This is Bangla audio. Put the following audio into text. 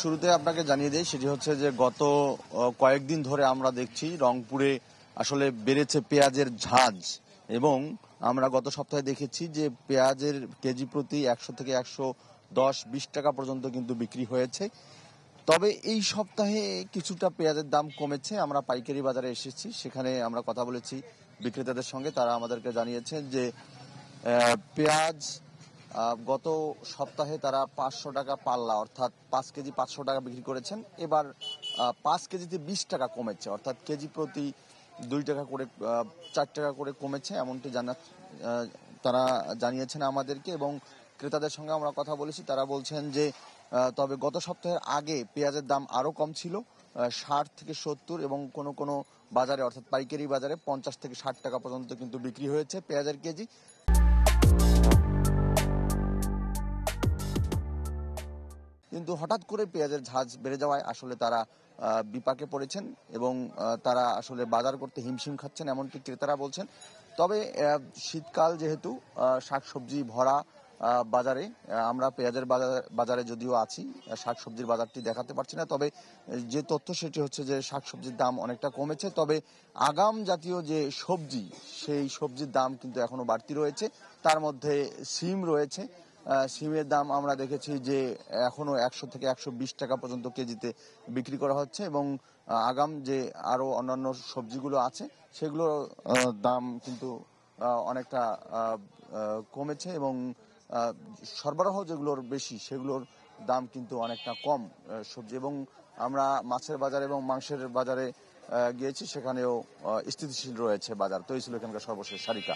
শুরুতে আপনাকে জানিয়ে দেই, সেটি হচ্ছে যে গত কয়েকদিন ধরে আমরা দেখছি রংপুরে আসলে বেড়েছে পেঁয়াজের ঝাঁজ। এবং আমরা গত সপ্তাহে দেখেছি যে পেঁয়াজের কেজি প্রতি 100 থেকে 110-20 টাকা পর্যন্ত কিন্তু বিক্রি হয়েছে। তবে এই সপ্তাহে কিছুটা পেঁয়াজের দাম কমেছে। আমরা পাইকারি বাজারে এসেছি, সেখানে আমরা কথা বলেছি বিক্রেতাদের সঙ্গে। তারা আমাদেরকে জানিয়েছেন যে পেঁয়াজ গত সপ্তাহে তারা 500 টাকা পাল্লা, অর্থাৎ 5 কেজি 500 টাকা বিক্রি করেছেন। এবার 5 কেজিতে 20 টাকা কমেছে, অর্থাৎ কেজি প্রতি 2 টাকা করে 4 টাকা করে কমেছে, এমনটি তারা জানিয়েছেন আমাদেরকে। এবং ক্রেতাদের সঙ্গে আমরা কথা বলেছি, তারা বলছেন যে তবে গত সপ্তাহের আগে পেঁয়াজের দাম আরও কম ছিল, 60 থেকে 70, এবং কোনো কোনো বাজারে অর্থাৎ পাইকারি বাজারে 50 থেকে 60 টাকা পর্যন্ত কিন্তু বিক্রি হয়েছে পেঁয়াজের কেজি। কিন্তু হঠাৎ করে পেঁয়াজের ঝাঁজ বেড়ে যাওয়ায় আসলে তারা বিপাকে পড়েছেন এবং তারা আসলে বাজার করতে হিমশিম খাচ্ছেন, এমনটি ক্রেতারা বলছেন। তবে শীতকাল যেহেতু, শাকসবজি ভরা বাজারে, আমরা পেঁয়াজের বাজারে যদিও আছি, শাকসবজির বাজারটি দেখাতে পারছি না। তবে যে তথ্য সেটি হচ্ছে যে শাকসবজির দাম অনেকটা কমেছে। তবে আগাম জাতীয় যে সবজি, সেই সবজির দাম কিন্তু এখনো বাড়তি রয়েছে। তার মধ্যে সিম রয়েছে। সিমের দাম আমরা দেখেছি যে এখনো 100 থেকে 120 টাকা পর্যন্ত কেজিতে বিক্রি করা হচ্ছে। এবং আগাম যে আরো অন্যান্য সবজিগুলো আছে, সেগুলোর দাম কিন্তু অনেকটা কমেছে। এবং সরবরাহ যেগুলোর বেশি, সেগুলোর দাম কিন্তু অনেকটা কম সবজি। এবং আমরা মাছের বাজারে এবং মাংসের বাজারে গিয়েছি, সেখানেও স্থিতিশীল রয়েছে বাজার। তো এই ছিল এখানকার সর্বশেষ সারিকা।